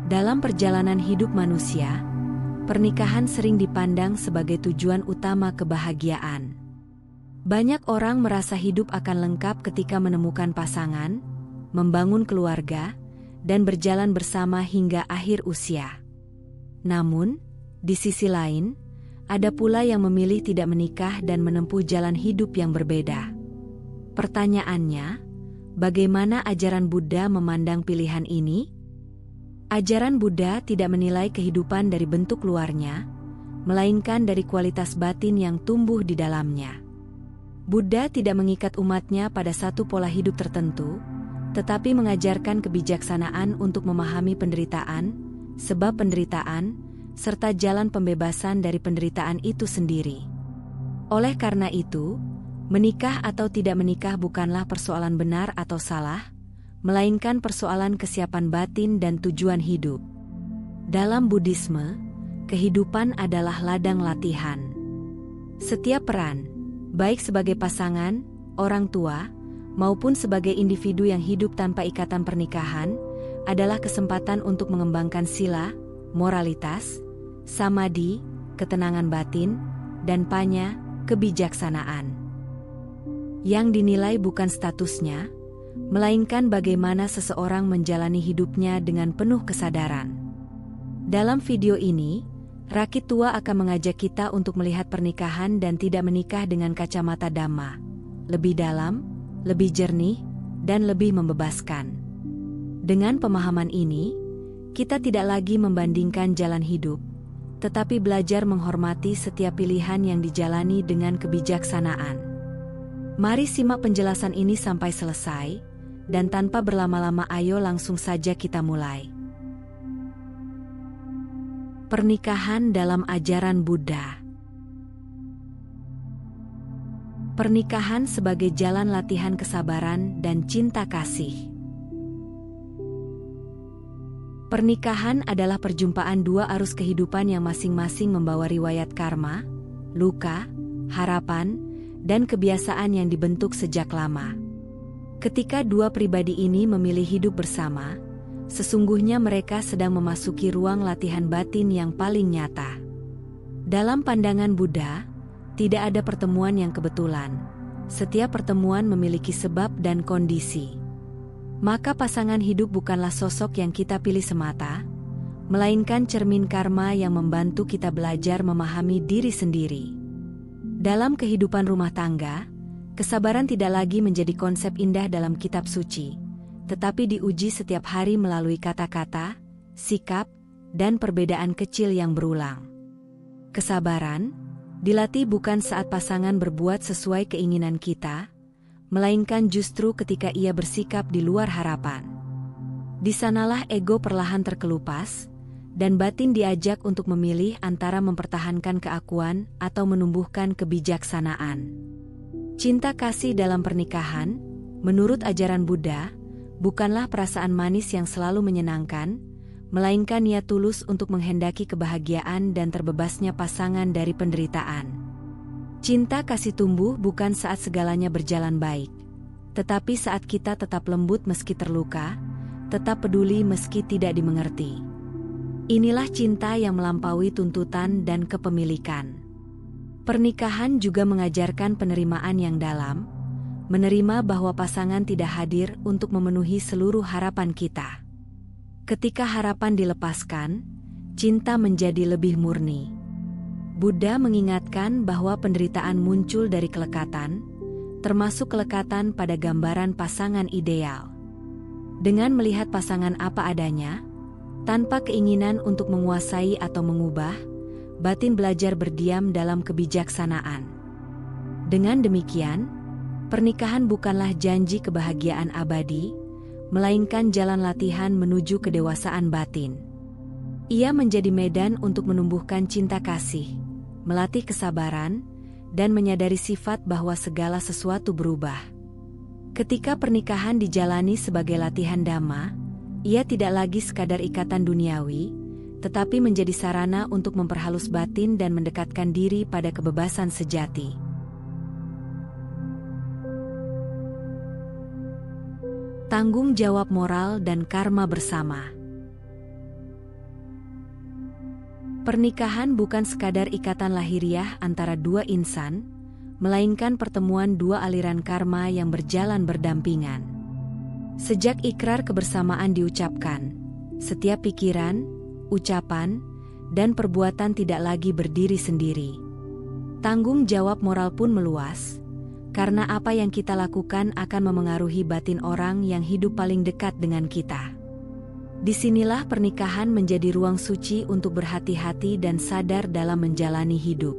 Dalam perjalanan hidup manusia, pernikahan sering dipandang sebagai tujuan utama kebahagiaan. Banyak orang merasa hidup akan lengkap ketika menemukan pasangan, membangun keluarga, dan berjalan bersama hingga akhir usia. Namun, di sisi lain, ada pula yang memilih tidak menikah dan menempuh jalan hidup yang berbeda. Pertanyaannya, bagaimana ajaran Buddha memandang pilihan ini? Ajaran Buddha tidak menilai kehidupan dari bentuk luarnya, melainkan dari kualitas batin yang tumbuh di dalamnya. Buddha tidak mengikat umatnya pada satu pola hidup tertentu, tetapi mengajarkan kebijaksanaan untuk memahami penderitaan, sebab penderitaan, serta jalan pembebasan dari penderitaan itu sendiri. Oleh karena itu, menikah atau tidak menikah bukanlah persoalan benar atau salah, melainkan persoalan kesiapan batin dan tujuan hidup. Dalam Buddhisme, kehidupan adalah ladang latihan. Setiap peran, baik sebagai pasangan, orang tua, maupun sebagai individu yang hidup tanpa ikatan pernikahan, adalah kesempatan untuk mengembangkan sila, moralitas, samadhi, ketenangan batin, dan panya, kebijaksanaan. Yang dinilai bukan statusnya, melainkan bagaimana seseorang menjalani hidupnya dengan penuh kesadaran. Dalam video ini, Rakit Tua akan mengajak kita untuk melihat pernikahan dan tidak menikah dengan kacamata Dhamma, lebih dalam, lebih jernih, dan lebih membebaskan. Dengan pemahaman ini, kita tidak lagi membandingkan jalan hidup, tetapi belajar menghormati setiap pilihan yang dijalani dengan kebijaksanaan. Mari simak penjelasan ini sampai selesai, dan tanpa berlama-lama ayo langsung saja kita mulai. Pernikahan dalam ajaran Buddha. Pernikahan sebagai jalan latihan kesabaran dan cinta kasih. Pernikahan adalah perjumpaan dua arus kehidupan yang masing-masing membawa riwayat karma, luka, harapan, dan kebiasaan yang dibentuk sejak lama. Ketika dua pribadi ini memilih hidup bersama, sesungguhnya mereka sedang memasuki ruang latihan batin yang paling nyata. Dalam pandangan Buddha, tidak ada pertemuan yang kebetulan. Setiap pertemuan memiliki sebab dan kondisi. Maka pasangan hidup bukanlah sosok yang kita pilih semata, melainkan cermin karma yang membantu kita belajar memahami diri sendiri. Dalam kehidupan rumah tangga, kesabaran tidak lagi menjadi konsep indah dalam kitab suci, tetapi diuji setiap hari melalui kata-kata, sikap, dan perbedaan kecil yang berulang. Kesabaran dilatih bukan saat pasangan berbuat sesuai keinginan kita, melainkan justru ketika ia bersikap di luar harapan. Di sanalah ego perlahan terkelupas, dan batin diajak untuk memilih antara mempertahankan keakuan atau menumbuhkan kebijaksanaan. Cinta kasih dalam pernikahan, menurut ajaran Buddha, bukanlah perasaan manis yang selalu menyenangkan, melainkan niat tulus untuk menghendaki kebahagiaan dan terbebasnya pasangan dari penderitaan. Cinta kasih tumbuh bukan saat segalanya berjalan baik, tetapi saat kita tetap lembut meski terluka, tetap peduli meski tidak dimengerti. Inilah cinta yang melampaui tuntutan dan kepemilikan. Pernikahan juga mengajarkan penerimaan yang dalam, menerima bahwa pasangan tidak hadir untuk memenuhi seluruh harapan kita. Ketika harapan dilepaskan, cinta menjadi lebih murni. Buddha mengingatkan bahwa penderitaan muncul dari kelekatan, termasuk kelekatan pada gambaran pasangan ideal. Dengan melihat pasangan apa adanya, tanpa keinginan untuk menguasai atau mengubah, batin belajar berdiam dalam kebijaksanaan. Dengan demikian, pernikahan bukanlah janji kebahagiaan abadi, melainkan jalan latihan menuju kedewasaan batin. Ia menjadi medan untuk menumbuhkan cinta kasih, melatih kesabaran, dan menyadari sifat bahwa segala sesuatu berubah. Ketika pernikahan dijalani sebagai latihan Dhamma, ia tidak lagi sekadar ikatan duniawi, tetapi menjadi sarana untuk memperhalus batin dan mendekatkan diri pada kebebasan sejati. Tanggung jawab moral dan karma bersama. Pernikahan bukan sekadar ikatan lahiriah antara dua insan, melainkan pertemuan dua aliran karma yang berjalan berdampingan. Sejak ikrar kebersamaan diucapkan, setiap pikiran, ucapan, dan perbuatan tidak lagi berdiri sendiri. Tanggung jawab moral pun meluas, karena apa yang kita lakukan akan memengaruhi batin orang yang hidup paling dekat dengan kita. Disinilah pernikahan menjadi ruang suci untuk berhati-hati dan sadar dalam menjalani hidup.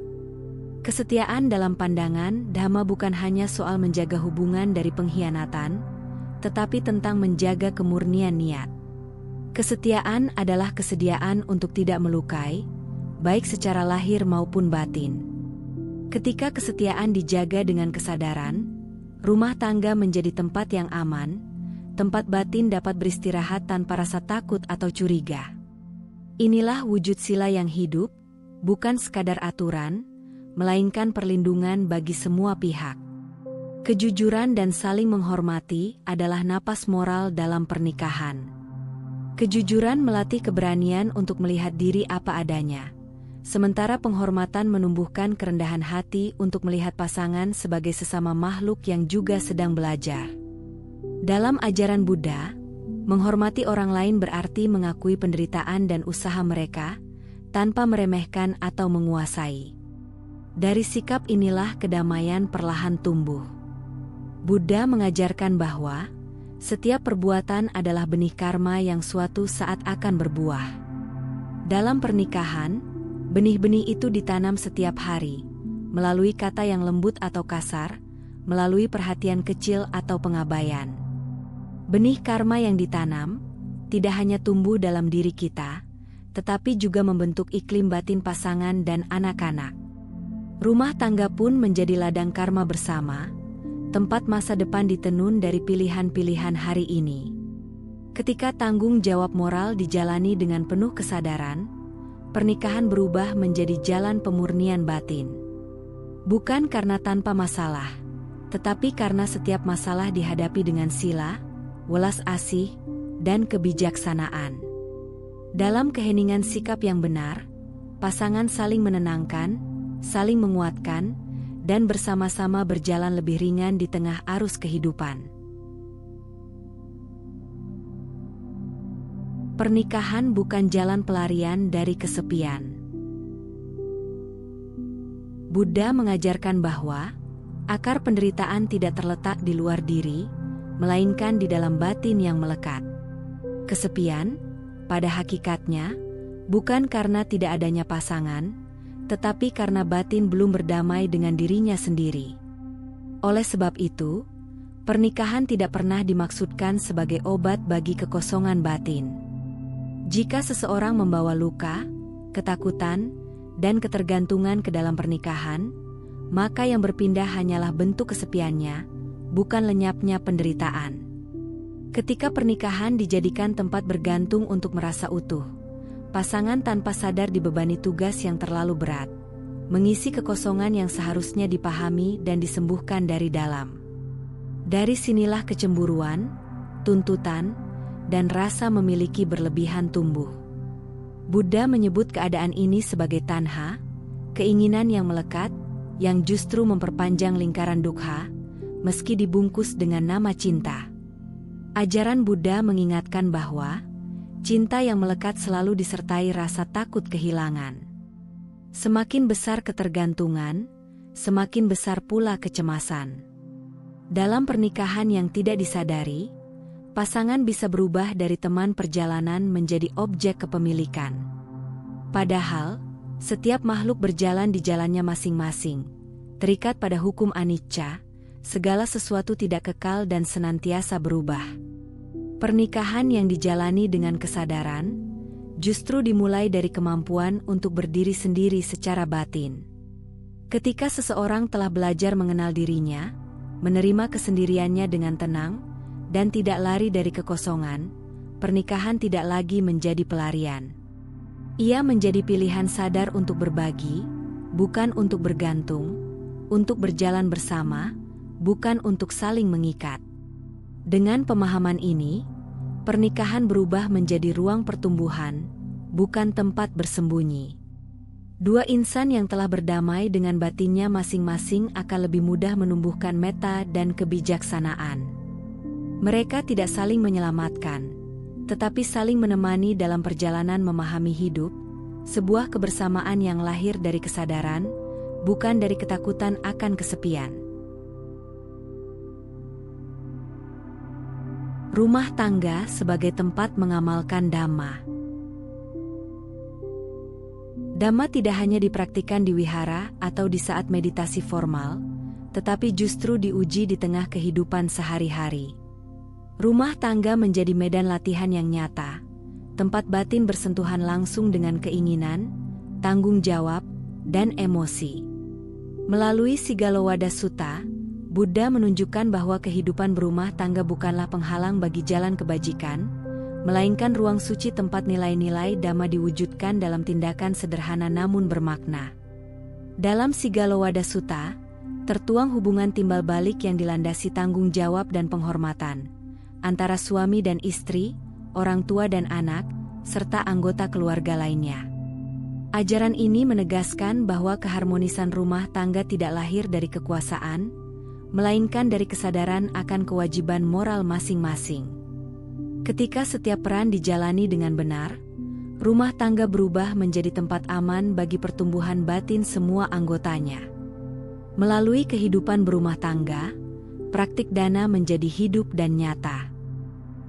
Kesetiaan dalam pandangan Dhamma bukan hanya soal menjaga hubungan dari pengkhianatan, tetapi tentang menjaga kemurnian niat. Kesetiaan adalah kesediaan untuk tidak melukai, baik secara lahir maupun batin. Ketika kesetiaan dijaga dengan kesadaran, rumah tangga menjadi tempat yang aman, tempat batin dapat beristirahat tanpa rasa takut atau curiga. Inilah wujud sila yang hidup, bukan sekadar aturan, melainkan perlindungan bagi semua pihak. Kejujuran dan saling menghormati adalah napas moral dalam pernikahan. Kejujuran melatih keberanian untuk melihat diri apa adanya, sementara penghormatan menumbuhkan kerendahan hati untuk melihat pasangan sebagai sesama makhluk yang juga sedang belajar. Dalam ajaran Buddha, menghormati orang lain berarti mengakui penderitaan dan usaha mereka, tanpa meremehkan atau menguasai. Dari sikap inilah kedamaian perlahan tumbuh. Buddha mengajarkan bahwa setiap perbuatan adalah benih karma yang suatu saat akan berbuah. Dalam pernikahan, benih-benih itu ditanam setiap hari, melalui kata yang lembut atau kasar, melalui perhatian kecil atau pengabaian. Benih karma yang ditanam tidak hanya tumbuh dalam diri kita, tetapi juga membentuk iklim batin pasangan dan anak-anak. Rumah tangga pun menjadi ladang karma bersama, tempat masa depan ditenun dari pilihan-pilihan hari ini. Ketika tanggung jawab moral dijalani dengan penuh kesadaran, pernikahan berubah menjadi jalan pemurnian batin. Bukan karena tanpa masalah, tetapi karena setiap masalah dihadapi dengan sila, welas asih, dan kebijaksanaan. Dalam keheningan sikap yang benar, pasangan saling menenangkan, saling menguatkan, dan bersama-sama berjalan lebih ringan di tengah arus kehidupan. Pernikahan bukan jalan pelarian dari kesepian. Buddha mengajarkan bahwa akar penderitaan tidak terletak di luar diri, melainkan di dalam batin yang melekat. Kesepian, pada hakikatnya, bukan karena tidak adanya pasangan, tetapi karena batin belum berdamai dengan dirinya sendiri. Oleh sebab itu, pernikahan tidak pernah dimaksudkan sebagai obat bagi kekosongan batin. Jika seseorang membawa luka, ketakutan, dan ketergantungan ke dalam pernikahan, maka yang berpindah hanyalah bentuk kesepiannya, bukan lenyapnya penderitaan. Ketika pernikahan dijadikan tempat bergantung untuk merasa utuh, pasangan tanpa sadar dibebani tugas yang terlalu berat, mengisi kekosongan yang seharusnya dipahami dan disembuhkan dari dalam. Dari sinilah kecemburuan, tuntutan, dan rasa memiliki berlebihan tumbuh. Buddha menyebut keadaan ini sebagai tanha, keinginan yang melekat, yang justru memperpanjang lingkaran dukkha, meski dibungkus dengan nama cinta. Ajaran Buddha mengingatkan bahwa cinta yang melekat selalu disertai rasa takut kehilangan. Semakin besar ketergantungan, semakin besar pula kecemasan. Dalam pernikahan yang tidak disadari, pasangan bisa berubah dari teman perjalanan menjadi objek kepemilikan. Padahal, setiap makhluk berjalan di jalannya masing-masing, terikat pada hukum anicca. Segala sesuatu tidak kekal dan senantiasa berubah. Pernikahan yang dijalani dengan kesadaran, justru dimulai dari kemampuan untuk berdiri sendiri secara batin. Ketika seseorang telah belajar mengenal dirinya, menerima kesendiriannya dengan tenang, dan tidak lari dari kekosongan, pernikahan tidak lagi menjadi pelarian. Ia menjadi pilihan sadar untuk berbagi, bukan untuk bergantung, untuk berjalan bersama, bukan untuk saling mengikat. Dengan pemahaman ini, pernikahan berubah menjadi ruang pertumbuhan, bukan tempat bersembunyi. Dua insan yang telah berdamai dengan batinnya masing-masing akan lebih mudah menumbuhkan meta dan kebijaksanaan. Mereka tidak saling menyelamatkan, tetapi saling menemani dalam perjalanan memahami hidup, sebuah kebersamaan yang lahir dari kesadaran, bukan dari ketakutan akan kesepian. Rumah tangga sebagai tempat mengamalkan Dhamma. Dhamma tidak hanya dipraktikkan di wihara atau di saat meditasi formal, tetapi justru diuji di tengah kehidupan sehari-hari. Rumah tangga menjadi medan latihan yang nyata, tempat batin bersentuhan langsung dengan keinginan, tanggung jawab, dan emosi. Melalui Sigalowada Sutta, Buddha menunjukkan bahwa kehidupan berumah tangga bukanlah penghalang bagi jalan kebajikan, melainkan ruang suci tempat nilai-nilai Dhamma diwujudkan dalam tindakan sederhana namun bermakna. Dalam Sigalowada Sutta, tertuang hubungan timbal balik yang dilandasi tanggung jawab dan penghormatan antara suami dan istri, orang tua dan anak, serta anggota keluarga lainnya. Ajaran ini menegaskan bahwa keharmonisan rumah tangga tidak lahir dari kekuasaan, melainkan dari kesadaran akan kewajiban moral masing-masing. Ketika setiap peran dijalani dengan benar, rumah tangga berubah menjadi tempat aman bagi pertumbuhan batin semua anggotanya. Melalui kehidupan berumah tangga, praktik dana menjadi hidup dan nyata.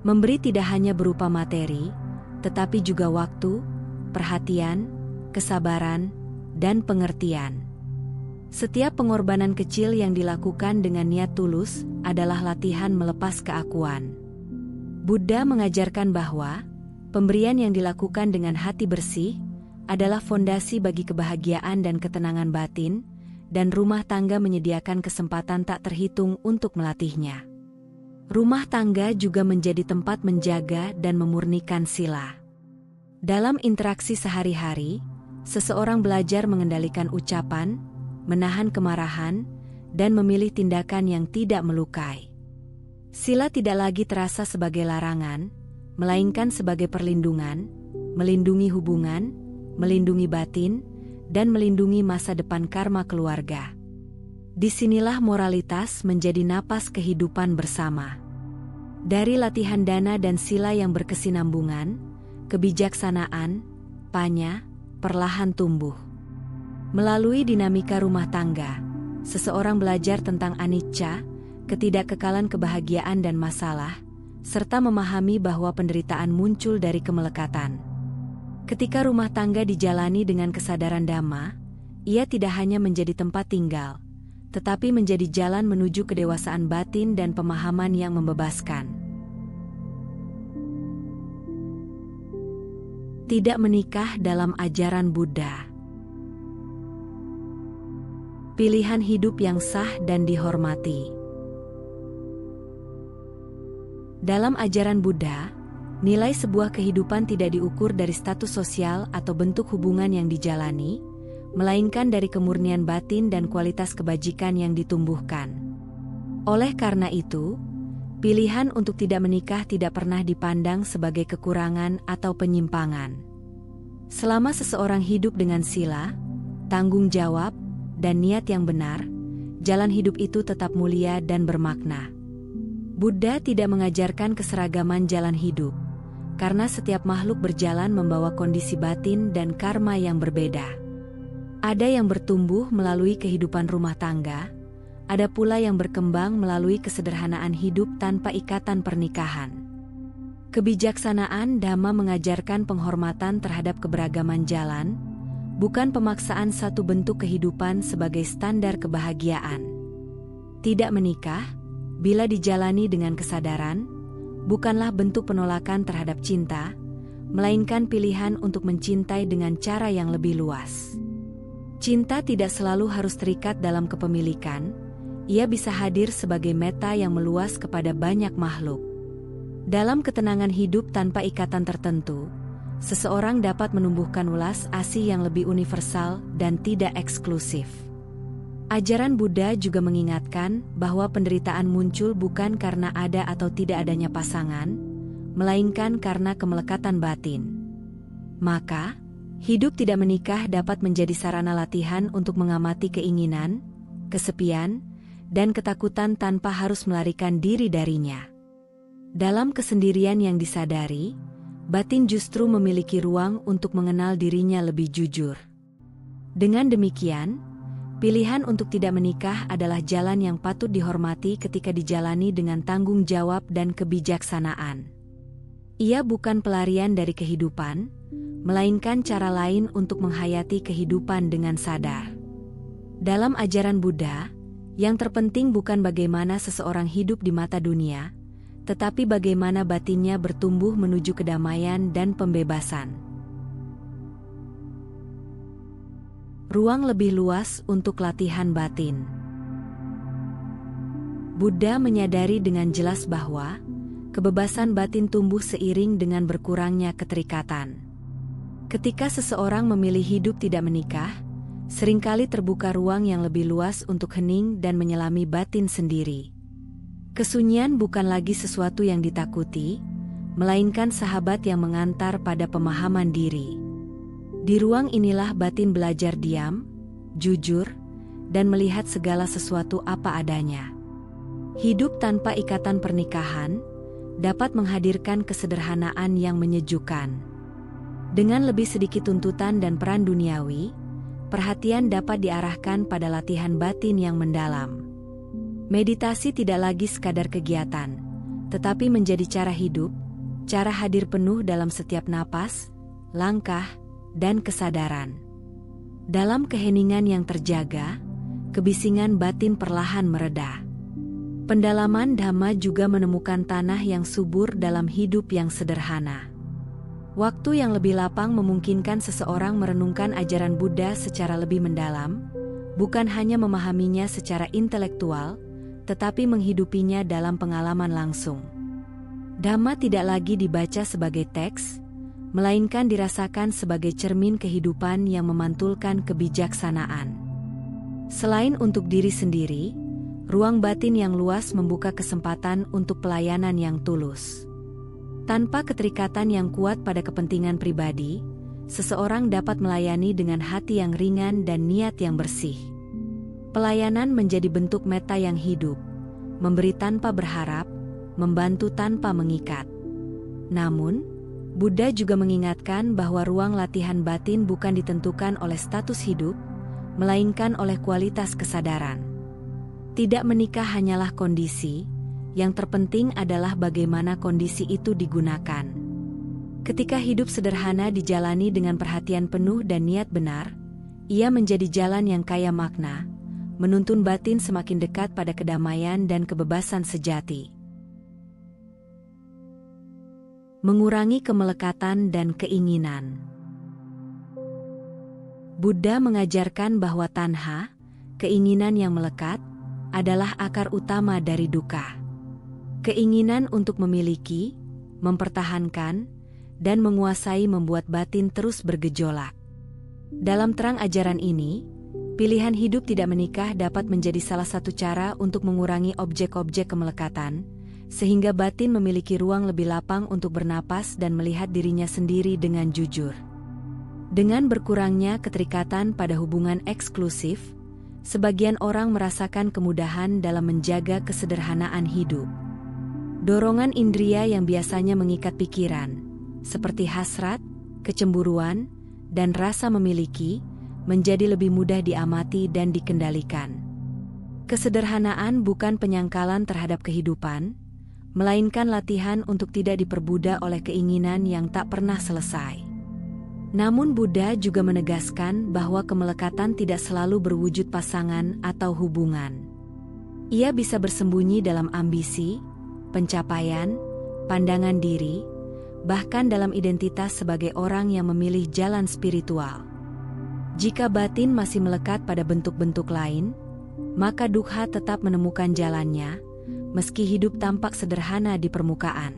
Memberi tidak hanya berupa materi, tetapi juga waktu, perhatian, kesabaran, dan pengertian. Setiap pengorbanan kecil yang dilakukan dengan niat tulus adalah latihan melepas keakuan. Buddha mengajarkan bahwa pemberian yang dilakukan dengan hati bersih adalah fondasi bagi kebahagiaan dan ketenangan batin, dan rumah tangga menyediakan kesempatan tak terhitung untuk melatihnya. Rumah tangga juga menjadi tempat menjaga dan memurnikan sila. Dalam interaksi sehari-hari, seseorang belajar mengendalikan ucapan, menahan kemarahan, dan memilih tindakan yang tidak melukai. Sila tidak lagi terasa sebagai larangan, melainkan sebagai perlindungan, melindungi hubungan, melindungi batin, dan melindungi masa depan karma keluarga. Disinilah moralitas menjadi napas kehidupan bersama. Dari latihan dana dan sila yang berkesinambungan, kebijaksanaan, panya, perlahan tumbuh. Melalui dinamika rumah tangga, seseorang belajar tentang anicca, ketidakkekalan kebahagiaan dan masalah, serta memahami bahwa penderitaan muncul dari kemelekatan. Ketika rumah tangga dijalani dengan kesadaran Dhamma, ia tidak hanya menjadi tempat tinggal, tetapi menjadi jalan menuju kedewasaan batin dan pemahaman yang membebaskan. Tidak menikah dalam ajaran Buddha. Pilihan hidup yang sah dan dihormati. Dalam ajaran Buddha, nilai sebuah kehidupan tidak diukur dari status sosial atau bentuk hubungan yang dijalani, melainkan dari kemurnian batin dan kualitas kebajikan yang ditumbuhkan. Oleh karena itu, pilihan untuk tidak menikah tidak pernah dipandang sebagai kekurangan atau penyimpangan. Selama seseorang hidup dengan sila, tanggung jawab, dan niat yang benar, jalan hidup itu tetap mulia dan bermakna. Buddha tidak mengajarkan keseragaman jalan hidup, karena setiap makhluk berjalan membawa kondisi batin dan karma yang berbeda. Ada yang bertumbuh melalui kehidupan rumah tangga, ada pula yang berkembang melalui kesederhanaan hidup tanpa ikatan pernikahan. Kebijaksanaan Dhamma mengajarkan penghormatan terhadap keberagaman jalan, bukan pemaksaan satu bentuk kehidupan sebagai standar kebahagiaan. Tidak menikah, bila dijalani dengan kesadaran, bukanlah bentuk penolakan terhadap cinta, melainkan pilihan untuk mencintai dengan cara yang lebih luas. Cinta tidak selalu harus terikat dalam kepemilikan, ia bisa hadir sebagai meta yang meluas kepada banyak makhluk. Dalam ketenangan hidup tanpa ikatan tertentu, seseorang dapat menumbuhkan welas asih yang lebih universal dan tidak eksklusif. Ajaran Buddha juga mengingatkan bahwa penderitaan muncul bukan karena ada atau tidak adanya pasangan, melainkan karena kemelekatan batin. Maka, Hidup tidak menikah dapat menjadi sarana latihan untuk mengamati keinginan, kesepian, dan ketakutan tanpa harus melarikan diri darinya. Dalam kesendirian yang disadari, batin justru memiliki ruang untuk mengenal dirinya lebih jujur. Dengan demikian, pilihan untuk tidak menikah adalah jalan yang patut dihormati ketika dijalani dengan tanggung jawab dan kebijaksanaan. Ia bukan pelarian dari kehidupan, melainkan cara lain untuk menghayati kehidupan dengan sadar. Dalam ajaran Buddha, yang terpenting bukan bagaimana seseorang hidup di mata dunia, tetapi bagaimana batinnya bertumbuh menuju kedamaian dan pembebasan. Ruang lebih luas untuk latihan batin. Buddha menyadari dengan jelas bahwa kebebasan batin tumbuh seiring dengan berkurangnya keterikatan. Ketika seseorang memilih hidup tidak menikah, seringkali terbuka ruang yang lebih luas untuk hening dan menyelami batin sendiri. Kesunyian bukan lagi sesuatu yang ditakuti, melainkan sahabat yang mengantar pada pemahaman diri. Di ruang inilah batin belajar diam, jujur, dan melihat segala sesuatu apa adanya. Hidup tanpa ikatan pernikahan dapat menghadirkan kesederhanaan yang menyejukkan. Dengan lebih sedikit tuntutan dan peran duniawi, perhatian dapat diarahkan pada latihan batin yang mendalam. Meditasi tidak lagi sekadar kegiatan, tetapi menjadi cara hidup, cara hadir penuh dalam setiap napas, langkah, dan kesadaran. Dalam keheningan yang terjaga, kebisingan batin perlahan mereda. Pendalaman Dhamma juga menemukan tanah yang subur dalam hidup yang sederhana. Waktu yang lebih lapang memungkinkan seseorang merenungkan ajaran Buddha secara lebih mendalam, bukan hanya memahaminya secara intelektual, tetapi menghidupinya dalam pengalaman langsung. Dhamma tidak lagi dibaca sebagai teks, melainkan dirasakan sebagai cermin kehidupan yang memantulkan kebijaksanaan. Selain untuk diri sendiri, ruang batin yang luas membuka kesempatan untuk pelayanan yang tulus. Tanpa keterikatan yang kuat pada kepentingan pribadi, seseorang dapat melayani dengan hati yang ringan dan niat yang bersih. Pelayanan menjadi bentuk metta yang hidup, memberi tanpa berharap, membantu tanpa mengikat. Namun, Buddha juga mengingatkan bahwa ruang latihan batin bukan ditentukan oleh status hidup, melainkan oleh kualitas kesadaran. Tidak menikah hanyalah kondisi, yang terpenting adalah bagaimana kondisi itu digunakan. Ketika hidup sederhana dijalani dengan perhatian penuh dan niat benar, ia menjadi jalan yang kaya makna, menuntun batin semakin dekat pada kedamaian dan kebebasan sejati. Mengurangi kemelekatan dan keinginan. Buddha mengajarkan bahwa tanha, keinginan yang melekat, adalah akar utama dari dukkha. Keinginan untuk memiliki, mempertahankan, dan menguasai membuat batin terus bergejolak. Dalam terang ajaran ini, pilihan hidup tidak menikah dapat menjadi salah satu cara untuk mengurangi objek-objek kemelekatan, sehingga batin memiliki ruang lebih lapang untuk bernapas dan melihat dirinya sendiri dengan jujur. Dengan berkurangnya keterikatan pada hubungan eksklusif, sebagian orang merasakan kemudahan dalam menjaga kesederhanaan hidup. Dorongan indria yang biasanya mengikat pikiran, seperti hasrat, kecemburuan, dan rasa memiliki, menjadi lebih mudah diamati dan dikendalikan. Kesederhanaan bukan penyangkalan terhadap kehidupan, melainkan latihan untuk tidak diperbudak oleh keinginan yang tak pernah selesai. Namun Buddha juga menegaskan bahwa kemelekatan tidak selalu berwujud pasangan atau hubungan. Ia bisa bersembunyi dalam ambisi, pencapaian, pandangan diri, bahkan dalam identitas sebagai orang yang memilih jalan spiritual. Jika batin masih melekat pada bentuk-bentuk lain, maka dukkha tetap menemukan jalannya, meski hidup tampak sederhana di permukaan.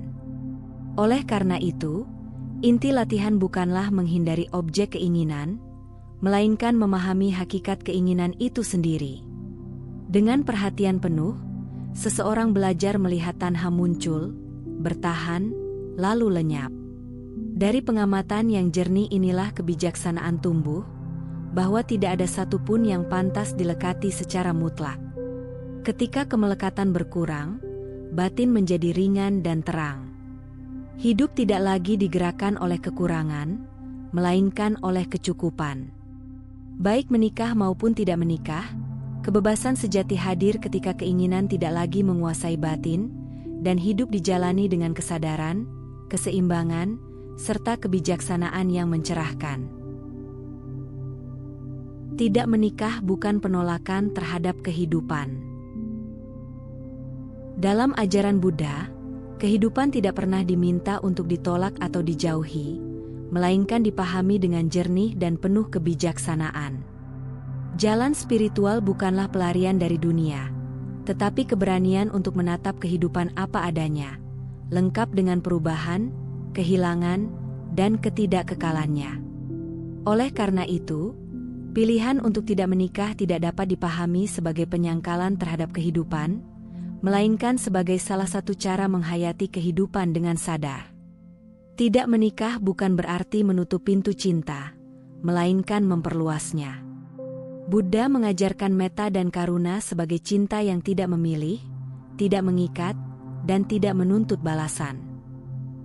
Oleh karena itu, inti latihan bukanlah menghindari objek keinginan, melainkan memahami hakikat keinginan itu sendiri. Dengan perhatian penuh, seseorang belajar melihat tanha muncul, bertahan, lalu lenyap. Dari pengamatan yang jernih inilah kebijaksanaan tumbuh, bahwa tidak ada satupun yang pantas dilekati secara mutlak. Ketika kemelekatan berkurang, batin menjadi ringan dan terang. Hidup tidak lagi digerakkan oleh kekurangan, melainkan oleh kecukupan. Baik menikah maupun tidak menikah, kebebasan sejati hadir ketika keinginan tidak lagi menguasai batin, dan hidup dijalani dengan kesadaran, keseimbangan, serta kebijaksanaan yang mencerahkan. Tidak menikah bukan penolakan terhadap kehidupan. Dalam ajaran Buddha, kehidupan tidak pernah diminta untuk ditolak atau dijauhi, melainkan dipahami dengan jernih dan penuh kebijaksanaan. Jalan spiritual bukanlah pelarian dari dunia, tetapi keberanian untuk menatap kehidupan apa adanya, lengkap dengan perubahan, kehilangan, dan ketidakkekalannya. Oleh karena itu, pilihan untuk tidak menikah tidak dapat dipahami sebagai penyangkalan terhadap kehidupan, melainkan sebagai salah satu cara menghayati kehidupan dengan sadar. Tidak menikah bukan berarti menutup pintu cinta, melainkan memperluasnya. Buddha mengajarkan metta dan karuna sebagai cinta yang tidak memilih, tidak mengikat, dan tidak menuntut balasan.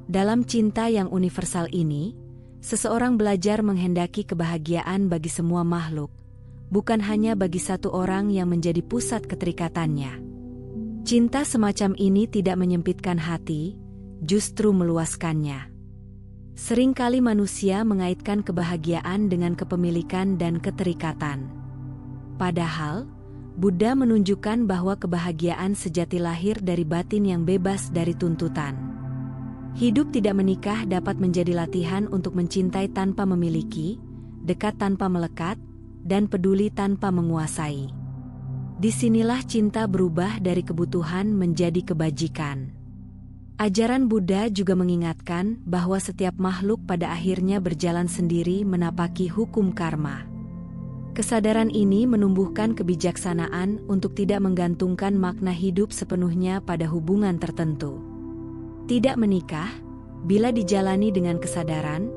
Dalam cinta yang universal ini, seseorang belajar menghendaki kebahagiaan bagi semua makhluk, bukan hanya bagi satu orang yang menjadi pusat keterikatannya. Cinta semacam ini tidak menyempitkan hati, justru meluaskannya. Seringkali manusia mengaitkan kebahagiaan dengan kepemilikan dan keterikatan. Padahal, Buddha menunjukkan bahwa kebahagiaan sejati lahir dari batin yang bebas dari tuntutan. Hidup tidak menikah dapat menjadi latihan untuk mencintai tanpa memiliki, dekat tanpa melekat, dan peduli tanpa menguasai. Disinilah cinta berubah dari kebutuhan menjadi kebajikan. Ajaran Buddha juga mengingatkan bahwa setiap makhluk pada akhirnya berjalan sendiri menapaki hukum karma. Kesadaran ini menumbuhkan kebijaksanaan untuk tidak menggantungkan makna hidup sepenuhnya pada hubungan tertentu. Tidak menikah, bila dijalani dengan kesadaran,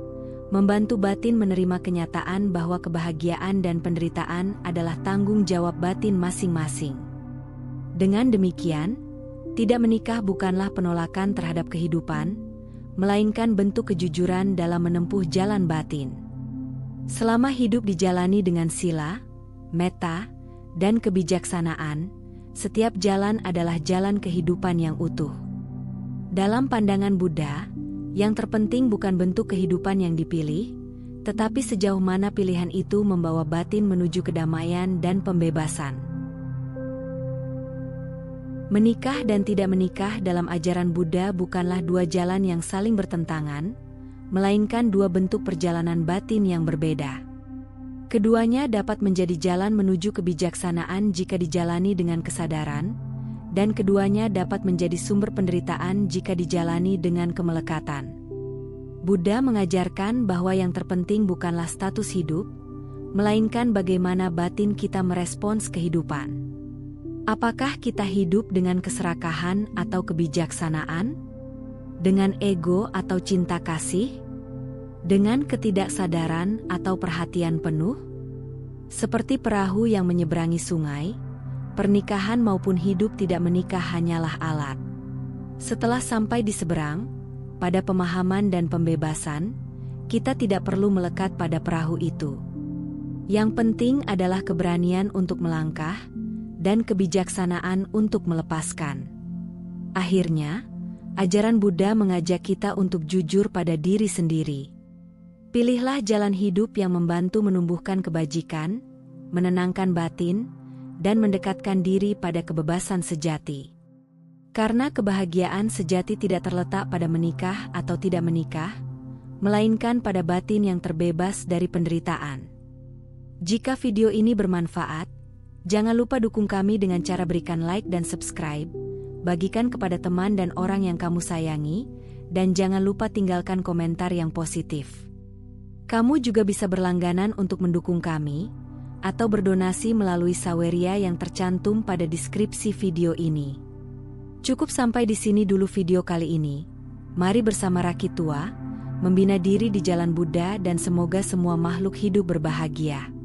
membantu batin menerima kenyataan bahwa kebahagiaan dan penderitaan adalah tanggung jawab batin masing-masing. Dengan demikian, tidak menikah bukanlah penolakan terhadap kehidupan, melainkan bentuk kejujuran dalam menempuh jalan batin. Selama hidup dijalani dengan sila, metta, dan kebijaksanaan, setiap jalan adalah jalan kehidupan yang utuh. Dalam pandangan Buddha, yang terpenting bukan bentuk kehidupan yang dipilih, tetapi sejauh mana pilihan itu membawa batin menuju kedamaian dan pembebasan. Menikah dan tidak menikah dalam ajaran Buddha bukanlah dua jalan yang saling bertentangan, melainkan dua bentuk perjalanan batin yang berbeda. Keduanya dapat menjadi jalan menuju kebijaksanaan jika dijalani dengan kesadaran, dan keduanya dapat menjadi sumber penderitaan jika dijalani dengan kemelekatan. Buddha mengajarkan bahwa yang terpenting bukanlah status hidup, melainkan bagaimana batin kita merespons kehidupan. Apakah kita hidup dengan keserakahan atau kebijaksanaan? Dengan ego atau cinta kasih? Dengan ketidaksadaran atau perhatian penuh? Seperti perahu yang menyeberangi sungai, pernikahan maupun hidup tidak menikah hanyalah alat. Setelah sampai di seberang, pada pemahaman dan pembebasan, kita tidak perlu melekat pada perahu itu. Yang penting adalah keberanian untuk melangkah, dan kebijaksanaan untuk melepaskan. Akhirnya, ajaran Buddha mengajak kita untuk jujur pada diri sendiri. Pilihlah jalan hidup yang membantu menumbuhkan kebajikan, menenangkan batin, dan mendekatkan diri pada kebebasan sejati. Karena kebahagiaan sejati tidak terletak pada menikah atau tidak menikah, melainkan pada batin yang terbebas dari penderitaan. Jika video ini bermanfaat, jangan lupa dukung kami dengan cara berikan like dan subscribe, bagikan kepada teman dan orang yang kamu sayangi, dan jangan lupa tinggalkan komentar yang positif. Kamu juga bisa berlangganan untuk mendukung kami, atau berdonasi melalui saweria yang tercantum pada deskripsi video ini. Cukup sampai di sini dulu video kali ini. Mari bersama Rakitua membina diri di jalan Buddha dan semoga semua makhluk hidup berbahagia.